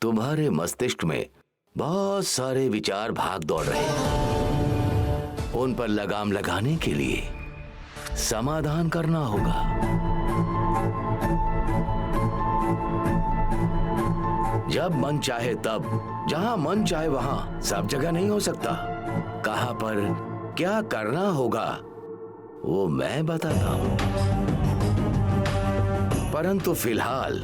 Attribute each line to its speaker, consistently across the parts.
Speaker 1: तुम्हारे मस्तिष्क में बहुत सारे विचार भाग दौड़ रहे हैं। उन पर लगाम लगाने के लिए समाधान करना होगा। जब मन चाहे तब, जहां मन चाहे वहां, सब जगह नहीं हो सकता। कहां पर क्या करना होगा वो मैं बताता हूं, परंतु फिलहाल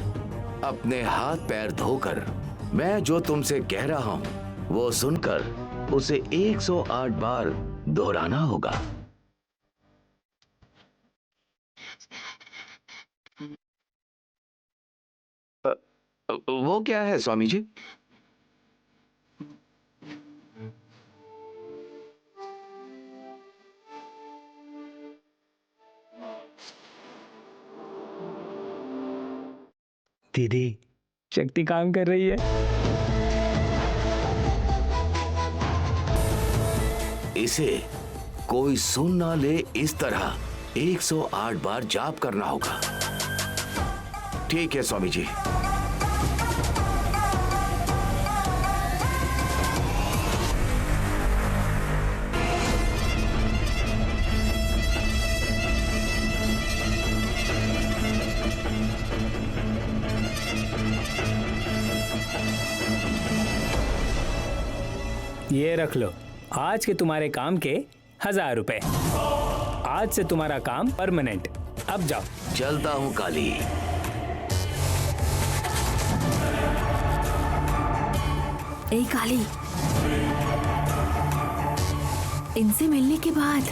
Speaker 1: अपने हाथ पैर धोकर मैं जो तुमसे कह रहा हूं वो सुनकर उसे 108 बार दोहराना होगा। वो क्या है स्वामी जी?
Speaker 2: दीदी, शक्ति काम कर रही है।
Speaker 1: इसे कोई सुन ना ले, इस तरह 108 बार जाप करना होगा। ठीक है स्वामी जी।
Speaker 2: ये रख लो, आज के तुम्हारे काम के 1000 रुपए। आज से तुम्हारा काम परमानेंट। अब जाओ।
Speaker 1: चलता हूं काली।
Speaker 3: ए काली, इनसे मिलने के बाद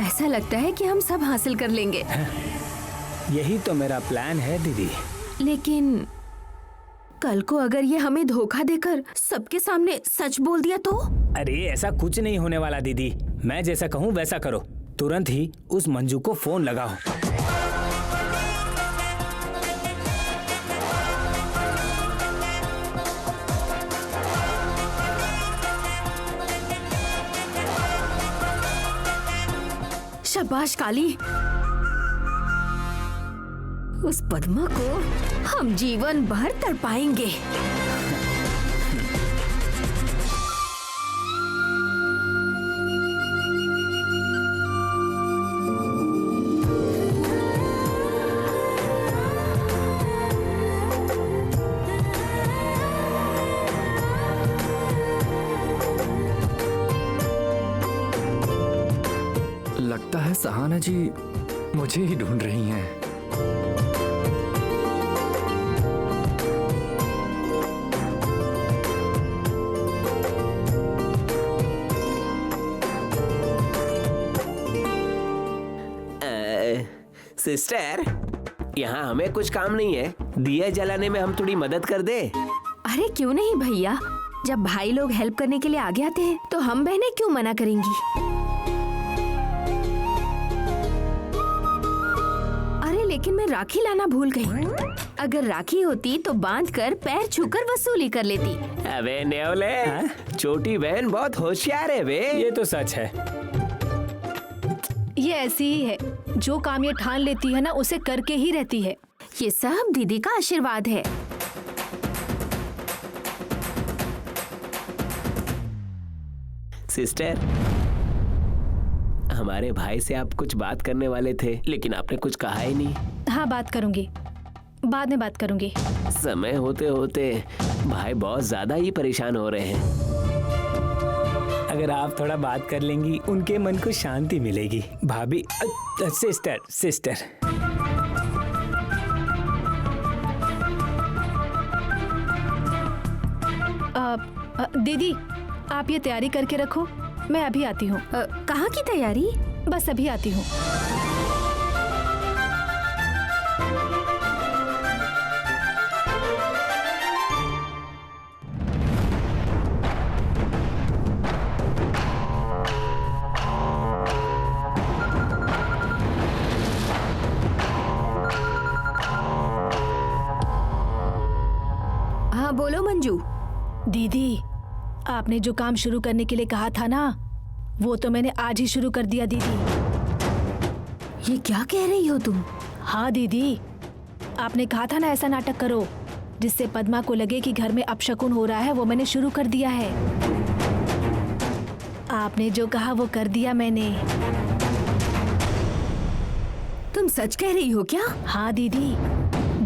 Speaker 3: ऐसा लगता है कि हम सब हासिल कर लेंगे।
Speaker 2: यही तो मेरा प्लान है दीदी।
Speaker 3: लेकिन कल को अगर ये हमें धोखा देकर सबके सामने सच बोल दिया तो?
Speaker 2: अरे ऐसा कुछ नहीं होने वाला दीदी। मैं जैसा कहूँ वैसा करो। तुरंत ही उस मंजू को फोन लगाओ।
Speaker 3: शाबाश काली, उस पद्मा को हम जीवन भर तड़पाएंगे।
Speaker 4: लगता है सहाना जी मुझे ही ढूंढ रही हैं।
Speaker 5: सिस्टर, यहाँ हमें कुछ काम नहीं है। दिया जलाने में हम थोड़ी मदद कर दे।
Speaker 3: अरे क्यों नहीं भैया, जब भाई लोग हेल्प करने के लिए आगे आते हैं तो हम बहनें क्यों मना करेंगी। अरे लेकिन मैं राखी लाना भूल गई। अगर राखी होती तो बांधकर पैर छूकर वसूली कर लेती।
Speaker 5: अबे न्योले, छोटी बहन बहुत होशियार है बे।
Speaker 2: ये तो सच है।
Speaker 6: ये ऐसी ही है, जो काम ये ठान लेती है ना उसे करके ही रहती है।
Speaker 3: ये सब दीदी का आशीर्वाद है।
Speaker 5: सिस्टर, हमारे भाई से आप कुछ बात करने वाले थे, लेकिन आपने कुछ कहा ही नहीं।
Speaker 6: हाँ बात करूंगी, बाद में बात करूंगी।
Speaker 5: समय होते होते भाई बहुत ज्यादा ही परेशान हो रहे हैं।
Speaker 2: अगर आप थोड़ा बात कर लेंगी उनके मन को शांति मिलेगी। भाभी, सिस्टर सिस्टर।
Speaker 6: दीदी, आप ये तैयारी करके रखो, मैं अभी आती हूँ।
Speaker 3: कहाँ की तैयारी?
Speaker 6: बस अभी आती हूँ।
Speaker 3: हाँ बोलो मंजू।
Speaker 6: दीदी, आपने जो काम शुरू करने के लिए कहा था ना, वो तो मैंने आज ही शुरू कर दिया दीदी।
Speaker 3: ये क्या कह रही हो तुम?
Speaker 6: हाँ दीदी, आपने कहा था ना ऐसा नाटक करो, जिससे पद्मा को लगे कि घर में अपशकुन हो रहा है, वो मैंने शुरू कर दिया है। आपने जो कहा वो कर दिया मैंने।
Speaker 3: तुम सच कह रही हो क्या?
Speaker 6: हाँ दीदी,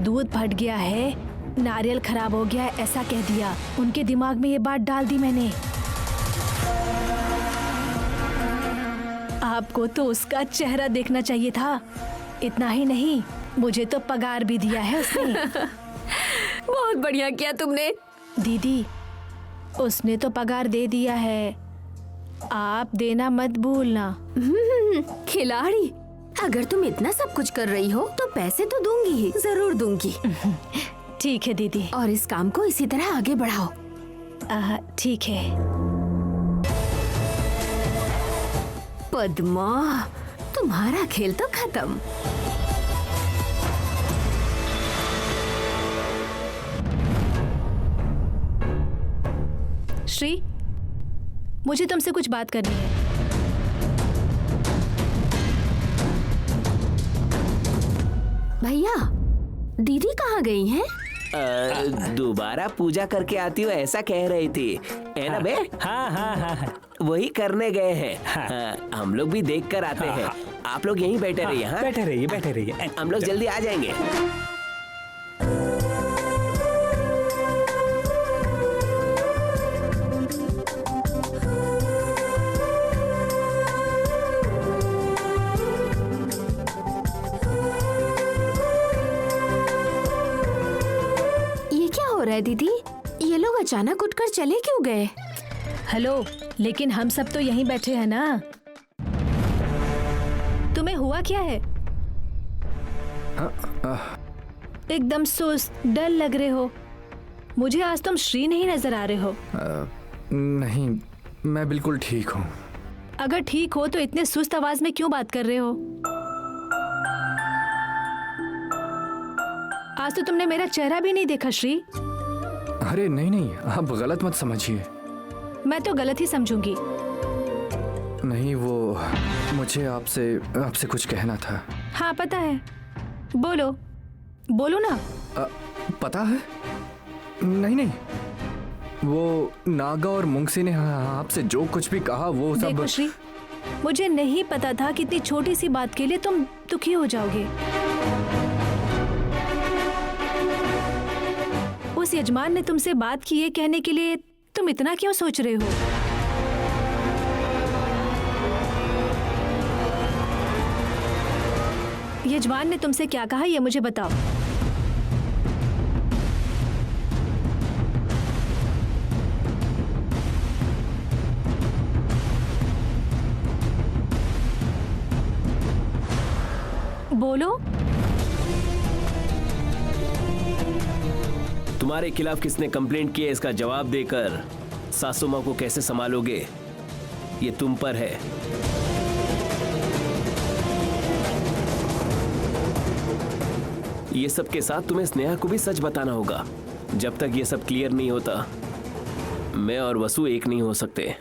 Speaker 6: दूध फट गया है, नारियल खराब हो गया है, ऐसा कह दिया। उनके दिमाग में ये बात डाल दी मैंने। आपको तो उसका चेहरा देखना चाहिए था। इतना ही नहीं, मुझे तो पगार भी दिया है उसने।
Speaker 3: बहुत बढ़िया किया तुमने।
Speaker 6: दीदी, उसने तो पगार दे दिया है, आप देना मत भूलना।
Speaker 3: खिलाड़ी, अगर तुम इतना सब कुछ कर रही हो तो पैसे तो दूंगी ही, जरूर दूंगी।
Speaker 6: ठीक है दीदी।
Speaker 3: और इस काम को इसी तरह आगे बढ़ाओ।
Speaker 6: ठीक है।
Speaker 3: पद्मा, तुम्हारा खेल तो खत्म।
Speaker 6: श्री, मुझे तुमसे कुछ बात करनी है।
Speaker 3: भैया, दीदी कहाँ गई हैं?
Speaker 5: दोबारा पूजा करके आती हो ऐसा कह रही थी, है ना बे?
Speaker 2: हाँ हाँ हाँ हाँ।
Speaker 5: वही करने गए हैं। हम लोग भी देख कर आते हैं। आप लोग यहीं बैठे रहिए। हाँ,
Speaker 2: बैठे रहिए, बैठे रहिए।
Speaker 5: हम लोग जल्दी आ जाएंगे।
Speaker 3: ये क्या हो रहा है दीदी? ये लोग अचानक उठकर चले क्यों गए?
Speaker 6: हेलो, लेकिन हम सब तो यहीं बैठे हैं ना। तुम्हें हुआ क्या है? एकदम सुस्त, डल लग रहे हो। मुझे आज तुम श्री नहीं नजर आ रहे हो।
Speaker 4: नहीं, मैं बिल्कुल ठीक हूँ।
Speaker 6: अगर ठीक हो तो इतने सुस्त आवाज में क्यों बात कर रहे हो? आज तो तुमने मेरा चेहरा भी नहीं देखा श्री।
Speaker 4: अरे नहीं नहीं, आप गलत मत समझिए।
Speaker 6: मैं तो गलत ही समझूंगी।
Speaker 4: नहीं, वो मुझे आपसे कुछ कहना था।
Speaker 6: हाँ पता है, बोलो बोलो ना।
Speaker 4: पता है? नहीं नहीं, वो नागा और मुंगसी ने आपसे जो कुछ भी कहा वो सब।
Speaker 6: देखो श्री, मुझे नहीं पता था कि इतनी छोटी सी बात के लिए तुम दुखी हो जाओगे। उस यजमान ने तुमसे बात की है कहने के लिए तुम इतना क्यों सोच रहे हो? यजमान ने तुमसे क्या कहा ये मुझे बताओ। बोलो।
Speaker 5: तुम्हारे खिलाफ किसने कंप्लेंट की है इसका जवाब देकर सासू माँ को कैसे संभालोगे ये तुम पर है। ये सब के साथ तुम्हें स्नेहा को भी सच बताना होगा। जब तक ये सब क्लियर नहीं होता मैं और वसु एक नहीं हो सकते।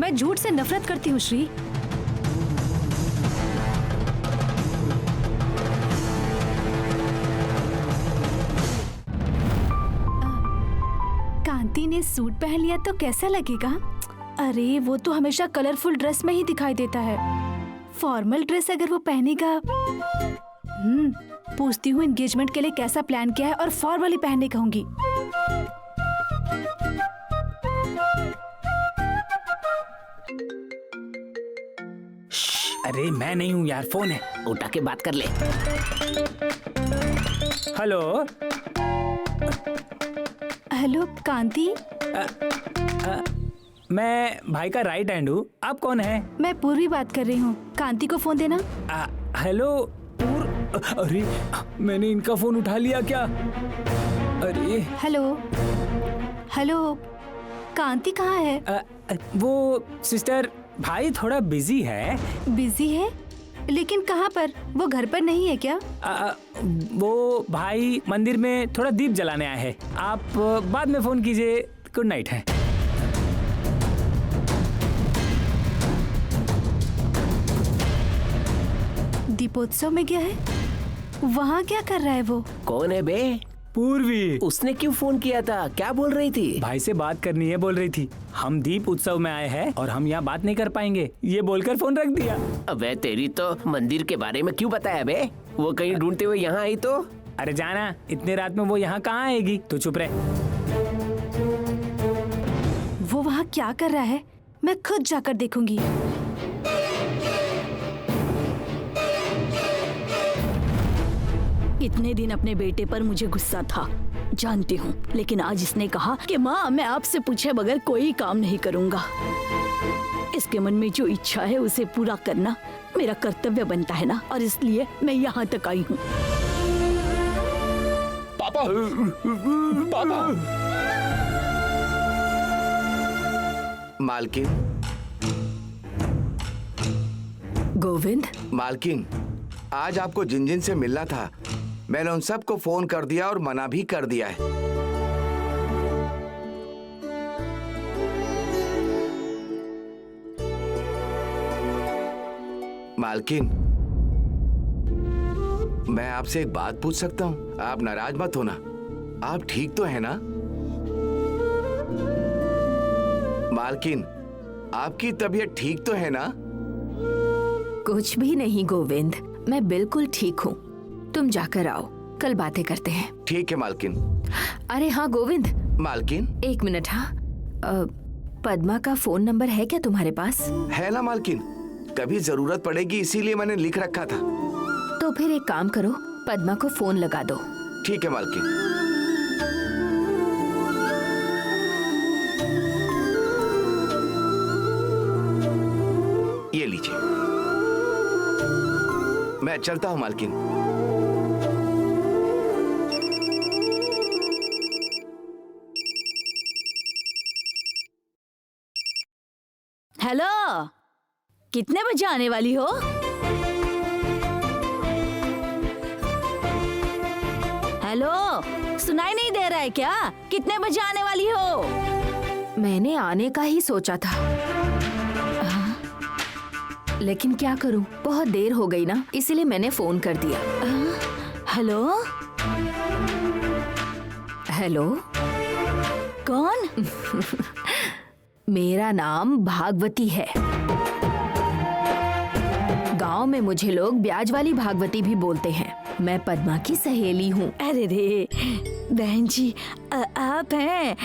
Speaker 6: मैं झूठ से नफरत करती हूँ श्री। कांति ने सूट पहन लिया तो कैसा लगेगा? अरे वो तो हमेशा कलरफुल ड्रेस में ही दिखाई देता है। फॉर्मल ड्रेस अगर वो पहनेगा। पूछती हूँ एंगेजमेंट के लिए कैसा प्लान किया है और फॉर्मल ही पहनने कहूंगी।
Speaker 2: अरे मैं नहीं हूँ यार, फोन है,
Speaker 5: उठा के बात कर ले।
Speaker 2: हेलो
Speaker 6: हेलो कांति।
Speaker 2: मैं भाई का राइट हैंड हूँ। आप कौन है?
Speaker 6: मैं पूर्वी बात कर रही हूँ। कांति को फोन देना।
Speaker 2: हेलो अरे मैंने इनका फोन उठा लिया क्या? अरे
Speaker 6: हेलो हेलो, कांति कहाँ है?
Speaker 2: वो सिस्टर, भाई थोड़ा बिजी है।
Speaker 6: बिजी है? लेकिन कहाँ पर? वो घर पर नहीं है क्या?
Speaker 2: वो भाई मंदिर में थोड़ा दीप जलाने आए हैं। आप बाद में फोन कीजिए। गुड नाइट है।
Speaker 6: दीपोत्सव में गया है। वहाँ क्या कर रहा है वो?
Speaker 5: कौन है बे?
Speaker 2: पूर्वी
Speaker 5: उसने क्यों फोन किया था? क्या बोल रही थी?
Speaker 2: भाई से बात करनी है बोल रही थी। हम दीप उत्सव में आए हैं और हम यहाँ बात नहीं कर पाएंगे, ये बोलकर फोन रख दिया।
Speaker 5: अबे तेरी तो मंदिर के बारे में क्यों बताया बे? वो कहीं ढूंढते हुए यहाँ आई तो?
Speaker 2: अरे जाना, इतने रात में वो यहाँ कहाँ आएगी? तू चुप रहे।
Speaker 6: वो वहाँ क्या कर रहा है मैं खुद जाकर देखूंगी।
Speaker 7: इतने दिन अपने बेटे पर मुझे गुस्सा था, जानती हूँ, लेकिन आज इसने कहा कि माँ मैं आपसे पूछे बगैर कोई काम नहीं करूँगा। इसके मन में जो इच्छा है उसे पूरा करना मेरा कर्तव्य बनता है ना, और इसलिए मैं यहाँ तक आई हूँ।
Speaker 1: पापा, पापा। मालकिन,
Speaker 3: गोविंद,
Speaker 1: मालकिन, आज आपको जिन जिन से मिलना था मैंने उन सबको फोन कर दिया और मना भी कर दिया है। मालकिन, मैं आपसे एक बात पूछ सकता हूँ? आप नाराज मत होना। आप ठीक तो है ना? मालकिन, आपकी तबीयत ठीक तो है ना?
Speaker 3: कुछ भी नहीं गोविंद, मैं बिल्कुल ठीक हूँ। तुम जाकर आओ, कल बातें करते हैं।
Speaker 1: ठीक है मालकिन।
Speaker 3: अरे हाँ गोविंद,
Speaker 1: मालकिन,
Speaker 3: एक मिनट। हाँ, पद्मा का फोन नंबर है क्या तुम्हारे पास?
Speaker 1: है ना मालकिन, कभी जरूरत पड़ेगी इसीलिए मैंने लिख रखा था।
Speaker 3: तो फिर एक काम करो, पद्मा को फोन लगा दो।
Speaker 1: ठीक है मालकिन। ये लीजिए, मैं चलता हूँ मालकिन।
Speaker 7: हेलो, कितने बजे आने वाली हो? हेलो, सुनाई नहीं दे रहा है क्या? कितने बजे आने वाली हो?
Speaker 3: मैंने आने का ही सोचा था, लेकिन क्या करूं, बहुत देर हो गई ना, इसीलिए मैंने फोन कर दिया।
Speaker 7: हेलो,
Speaker 3: हेलो,
Speaker 7: कौन?
Speaker 3: मेरा नाम भागवती है। गांव में मुझे लोग ब्याज वाली भागवती भी बोलते हैं। मैं पद्मा की सहेली हूँ।
Speaker 7: अरे रे बहन जी, आप हैं?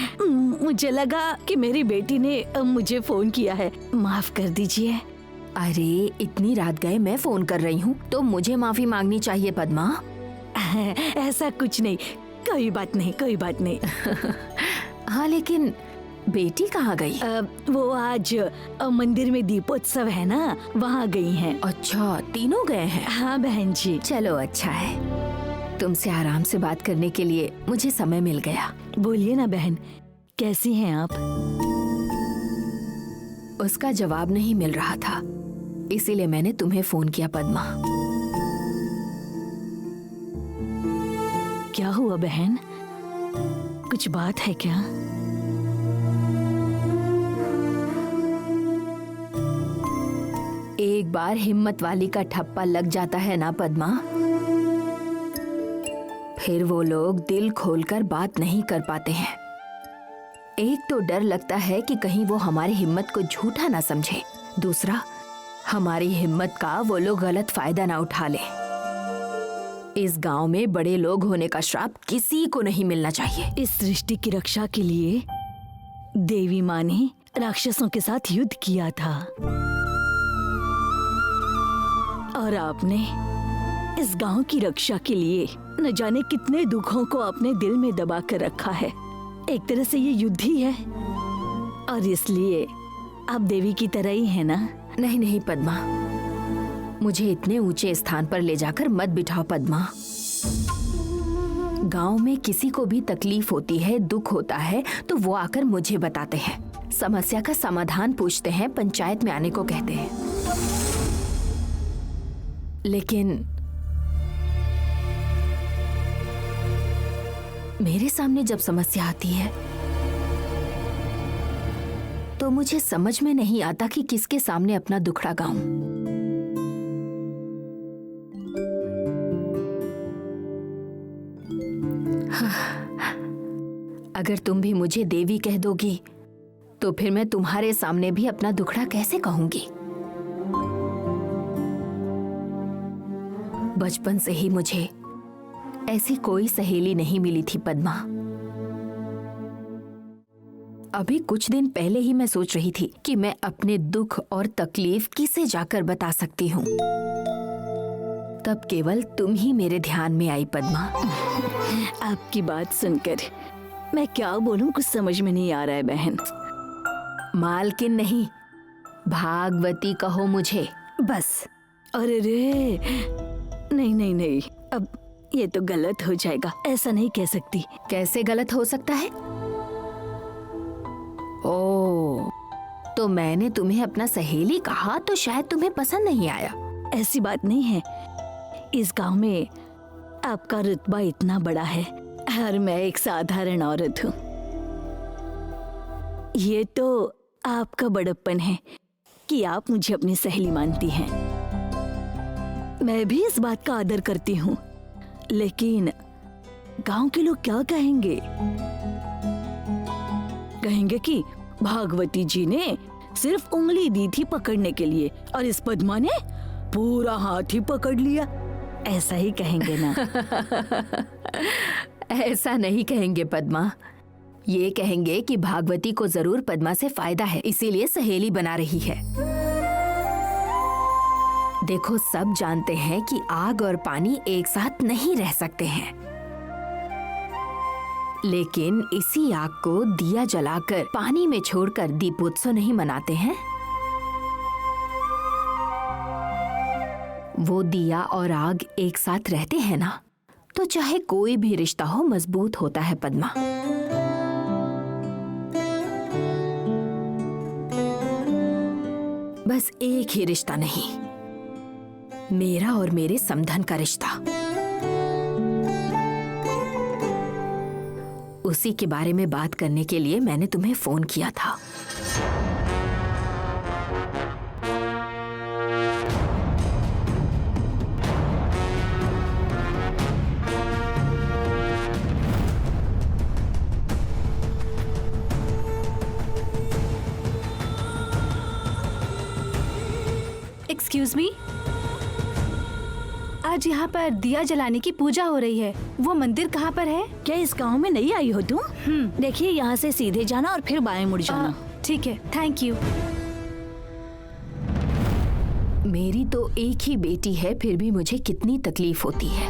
Speaker 7: मुझे लगा कि मेरी बेटी ने मुझे फोन किया है, माफ कर दीजिए।
Speaker 3: अरे इतनी रात गए मैं फोन कर रही हूँ तो मुझे माफी मांगनी चाहिए पद्मा।
Speaker 7: ऐसा कुछ नहीं, कोई बात नहीं, कोई बात नहीं।
Speaker 3: हाँ लेकिन बेटी कहाँ गई?
Speaker 7: वो आज मंदिर में दीपोत्सव है ना, वहाँ गई हैं।
Speaker 3: अच्छा, तीनों गए हैं?
Speaker 7: हाँ बहन जी।
Speaker 3: चलो अच्छा है, तुमसे आराम से बात करने के लिए मुझे समय मिल गया।
Speaker 7: बोलिए ना बहन, कैसी हैं आप?
Speaker 3: उसका जवाब नहीं मिल रहा था, इसीलिए मैंने तुम्हें फोन किया पद्मा।
Speaker 7: क्या हुआ बहन, कुछ बात है क्या?
Speaker 3: एक बार हिम्मत वाली का ठप्पा लग जाता है ना पद्मा, फिर वो लोग दिल खोलकर बात नहीं कर पाते हैं। एक तो डर लगता है कि कहीं वो हमारी हिम्मत को झूठा ना समझे, दूसरा हमारी हिम्मत का वो लोग गलत फायदा ना उठा ले। इस गांव में बड़े लोग होने का श्राप किसी को नहीं मिलना चाहिए।
Speaker 7: इस सृष्टि की रक्षा के लिए देवी माँ ने राक्षसों के साथ युद्ध किया था, और आपने इस गांव की रक्षा के लिए न जाने कितने दुखों को अपने दिल में दबा कर रखा है। एक तरह से ये युद्ध ही है, और इसलिए आप देवी की तरह ही है ना?
Speaker 3: नहीं नहीं पद्मा, मुझे इतने ऊंचे स्थान पर ले जाकर मत बिठाओ पद्मा। गांव में किसी को भी तकलीफ होती है, दुख होता है तो वो आकर मुझे बताते हैं, समस्या का समाधान पूछते हैं, पंचायत में आने को कहते हैं। लेकिन मेरे सामने जब समस्या आती है तो मुझे समझ में नहीं आता कि किसके सामने अपना दुखड़ा गाऊं। अगर तुम भी मुझे देवी कह दोगी तो फिर मैं तुम्हारे सामने भी अपना दुखड़ा कैसे कहूंगी? बचपन से ही मुझे ऐसी कोई सहेली नहीं मिली थी पद्मा। अभी कुछ दिन पहले ही मैं सोच रही थी कि मैं अपने दुख और तकलीफ किसे जाकर बता सकती हूँ, तब केवल तुम ही मेरे ध्यान में आई पद्मा।
Speaker 7: आपकी बात सुनकर मैं क्या बोलूं, कुछ समझ में नहीं आ रहा है बहन।
Speaker 3: मालकिन नहीं, भागवती कहो मुझे बस।
Speaker 7: अरे रे, नहीं नहीं नहीं, अब ये तो गलत हो जाएगा, ऐसा नहीं कह सकती।
Speaker 3: कैसे गलत हो सकता है? ओ, तो मैंने तुम्हें अपना सहेली कहा तो शायद तुम्हें पसंद नहीं आया।
Speaker 7: ऐसी बात नहीं है, इस गांव में आपका रुतबा इतना बड़ा है और मैं एक साधारण औरत हूँ। ये तो आपका बड़प्पन है कि आप मुझे अपनी सहेली मानती हैं। मैं भी इस बात का आदर करती हूँ, लेकिन गांव के लोग क्या कहेंगे? कहेंगे कि भागवती जी ने सिर्फ उंगली दी थी पकड़ने के लिए और इस पद्मा ने पूरा हाथ ही पकड़ लिया, ऐसा ही कहेंगे ना?
Speaker 3: ऐसा नहीं कहेंगे पद्मा, ये कहेंगे कि भागवती को जरूर पद्मा से फायदा है, इसीलिए सहेली बना रही है। देखो, सब जानते हैं कि आग और पानी एक साथ नहीं रह सकते हैं, लेकिन इसी आग को दिया जलाकर पानी में छोड़कर दीपोत्सव नहीं मनाते हैं? वो दिया और आग एक साथ रहते हैं ना, तो चाहे कोई भी रिश्ता हो मजबूत होता है पद्मा। बस एक ही रिश्ता नहीं, मेरा और मेरे समधन का रिश्ता। उसी के बारे में बात करने के लिए मैंने तुम्हें फोन किया था।
Speaker 6: एक्सक्यूज मी, आज यहाँ पर दिया जलाने की पूजा हो रही है, वो मंदिर कहाँ पर है?
Speaker 7: क्या इस गांव में नहीं आई हो तुम? देखिए, यहाँ से सीधे जाना और फिर बाएं मुड़ जाना।
Speaker 6: ठीक है, थैंक यू।
Speaker 3: मेरी तो एक ही बेटी है, फिर भी मुझे कितनी तकलीफ होती है।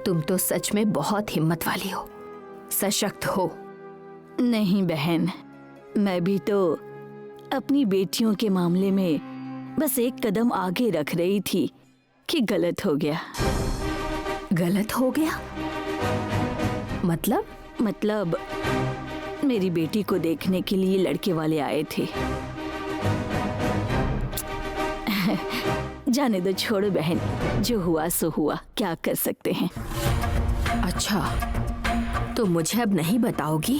Speaker 3: तुम तो सच में बहुत हिम्मत वाली हो, सशक्त हो।
Speaker 7: नहीं बहन, मैं भी तो अपनी बेटियों के मामले में बस एक कदम आगे रख रही थी कि गलत हो गया।
Speaker 3: गलत हो गया?
Speaker 7: मतलब मेरी बेटी को देखने के लिए लड़के वाले आए थे। जाने दो, छोड़ो बहन, जो हुआ सो हुआ, क्या कर सकते हैं।
Speaker 3: अच्छा, तो मुझे अब नहीं बताओगी?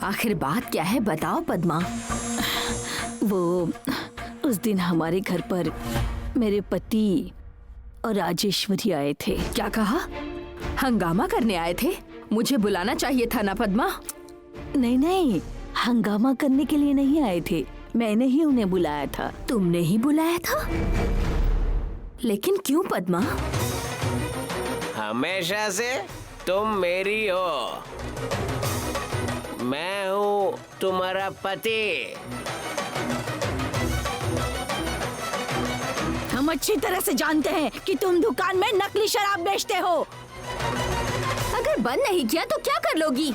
Speaker 3: आखिर बात क्या है, बताओ पद्मा।
Speaker 7: वो उस दिन हमारे घर पर मेरे पति और राजेश्वरी आए थे।
Speaker 3: क्या कहा? हंगामा करने आए थे? मुझे बुलाना चाहिए था ना पद्मा।
Speaker 7: नहीं नहीं, हंगामा करने के लिए नहीं आए थे, मैंने ही उन्हें बुलाया था।
Speaker 3: तुमने ही बुलाया था? लेकिन क्यों पद्मा?
Speaker 5: हमेशा से तुम मेरी हो, मैं हूँ तुम्हारा पति।
Speaker 7: हम अच्छी तरह से जानते हैं कि तुम दुकान में नकली शराब बेचते हो।
Speaker 3: अगर बंद नहीं किया तो क्या कर लोगी?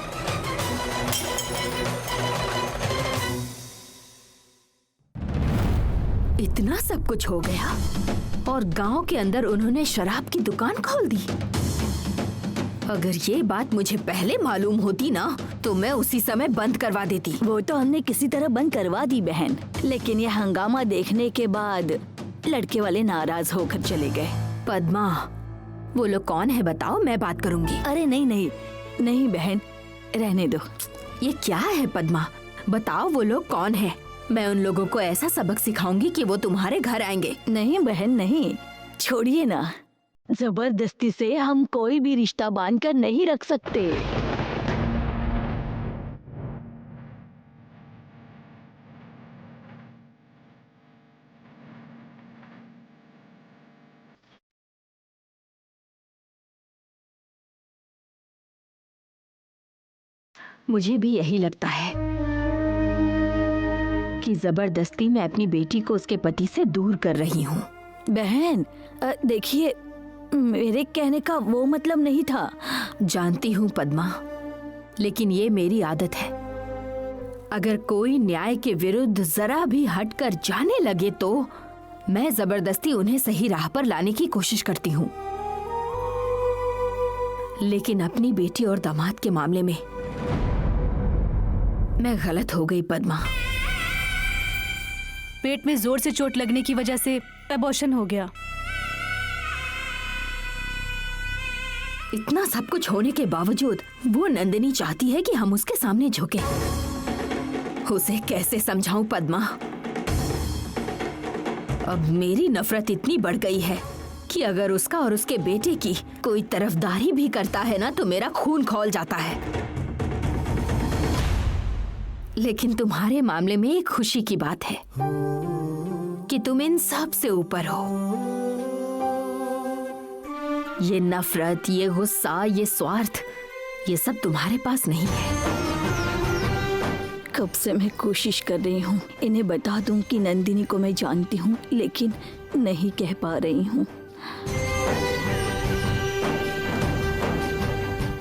Speaker 3: इतना सब कुछ हो गया और गांव के अंदर उन्होंने शराब की दुकान खोल दी। अगर ये बात मुझे पहले मालूम होती ना, तो मैं उसी समय बंद करवा देती।
Speaker 7: वो तो हमने किसी तरह बंद करवा दी बहन, लेकिन ये हंगामा देखने के बाद लड़के वाले नाराज होकर चले गए।
Speaker 3: पद्मा, वो लोग कौन है बताओ, मैं बात करूंगी।
Speaker 7: अरे नहीं नहीं नहीं बहन, रहने दो।
Speaker 3: ये क्या है पद्मा, बताओ वो लोग कौन है? मैं उन लोगों को ऐसा सबक सिखाऊंगी कि वो तुम्हारे घर आएंगे।
Speaker 7: नहीं बहन नहीं, छोड़िए ना, जबरदस्ती से हम कोई भी रिश्ता बांध कर नहीं रख सकते।
Speaker 3: मुझे भी यही लगता है कि जबरदस्ती मैं अपनी बेटी को उसके पति से दूर कर रही हूँ।
Speaker 7: बहन देखिए, मेरे कहने का वो मतलब नहीं था।
Speaker 3: जानती हूँ पद्मा, लेकिन ये मेरी आदत है। अगर कोई न्याय के विरुद्ध जरा भी हटकर जाने लगे तो मैं जबरदस्ती उन्हें सही राह पर लाने की कोशिश करती हूँ। लेकिन अपनी बेटी और दामाद के मामले में मैं गलत हो गई पद्मा।
Speaker 6: पेट में जोर से चोट लगने की वजह से एबॉर्शन हो गया।
Speaker 3: इतना सब कुछ होने के बावजूद वो नंदिनी चाहती है कि हम उसके सामने झुकें। उसे कैसे समझाऊं पद्मा? अब मेरी नफरत इतनी बढ़ गई है कि अगर उसका और उसके बेटे की कोई तरफदारी भी करता है ना तो मेरा खून खौल जाता है। लेकिन तुम्हारे मामले में एक खुशी की बात है कि तुम इन सब से ऊपर हो। ये नफरत, ये गुस्सा, ये स्वार्थ, ये सब तुम्हारे पास नहीं है।
Speaker 7: कब से मैं कोशिश कर रही हूँ इन्हें बता दूं कि नंदिनी को मैं जानती हूँ, लेकिन नहीं कह पा रही हूँ।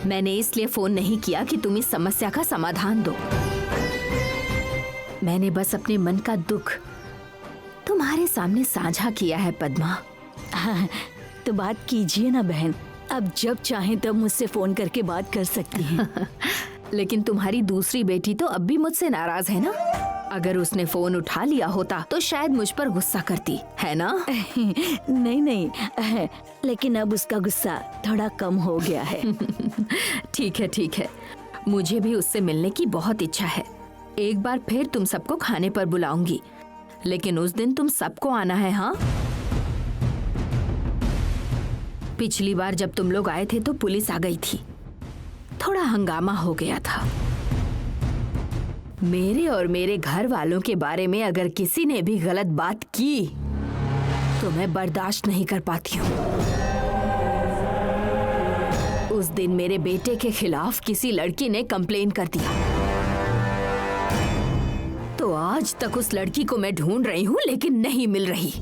Speaker 3: मैंने इसलिए फोन नहीं किया कि तुम इस समस्या का समाधान दो। मैंने बस अपने मन का दुख तुम्हारे सामने साझा किया है पद्मा।
Speaker 7: हाँ, तो बात कीजिए ना बहन। अब जब चाहें तब मुझसे फोन करके बात कर सकती हैं।
Speaker 3: लेकिन तुम्हारी दूसरी बेटी तो अब भी मुझसे नाराज है ना? अगर उसने फोन उठा लिया होता तो शायद मुझ पर गुस्सा करती, है ना?
Speaker 7: नहीं नहीं, लेकिन अब उसका गुस्सा थोड़ा कम हो गया है।
Speaker 3: ठीक है ठीक है, मुझे भी उससे मिलने की बहुत इच्छा है। एक बार फिर तुम सबको खाने पर बुलाऊंगी, लेकिन उस दिन तुम सबको आना है। हाँ, पिछली बार जब तुम लोग आए थे तो पुलिस आ गई थी, थोड़ा हंगामा हो गया था। मेरे और मेरे घर वालों के बारे में अगर किसी ने भी गलत बात की तो मैं बर्दाश्त नहीं कर पाती हूँ। उस दिन मेरे बेटे के खिलाफ किसी लड़की ने कंप्लेन कर दिया, तो आज तक उस लड़की को मैं ढूंढ रही हूँ लेकिन नहीं मिल रही।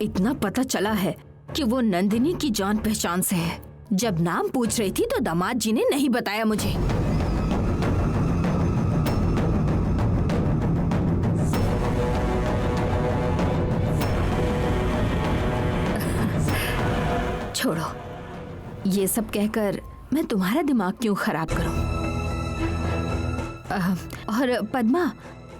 Speaker 3: इतना पता चला है कि वो नंदिनी की जान पहचान से है। जब नाम पूछ रही थी तो दामाद जी ने नहीं बताया मुझे। छोड़ो, ये सब कहकर मैं तुम्हारा दिमाग क्यों खराब करूं? और पद्मा,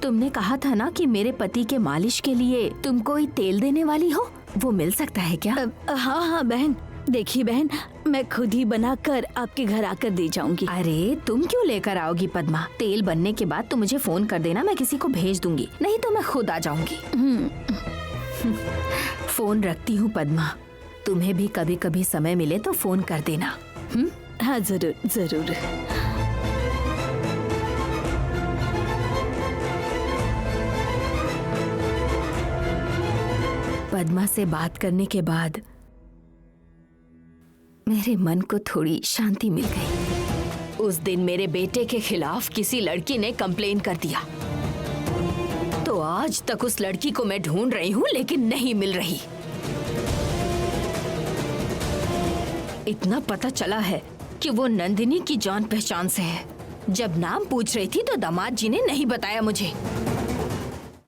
Speaker 3: तुमने कहा था ना कि मेरे पति के मालिश के लिए तुम कोई तेल देने वाली हो, वो मिल सकता है क्या?
Speaker 7: हाँ हाँ बहन, देखिए बहन, मैं खुद ही बनाकर आपके घर आकर दे जाऊंगी।
Speaker 3: अरे तुम क्यों लेकर आओगी पद्मा? तेल बनने के बाद तुम मुझे फोन कर देना, मैं किसी को भेज दूंगी, नहीं तो मैं खुद आ जाऊंगी। फोन रखती हूँ पद्मा, तुम्हें भी कभी कभी समय मिले तो फोन कर देना।
Speaker 7: हाँ जरूर जरूर।
Speaker 3: पद्मा से बात करने के बाद मेरे मन को थोड़ी शांति मिल गई। उस दिन मेरे बेटे के खिलाफ किसी लड़की ने कंप्लेन कर दिया, तो आज तक उस लड़की को मैं ढूंढ रही हूँ लेकिन नहीं मिल रही। इतना पता चला है कि वो नंदिनी की जान पहचान से है। जब नाम पूछ रही थी तो दामाद जी ने नहीं बताया मुझे।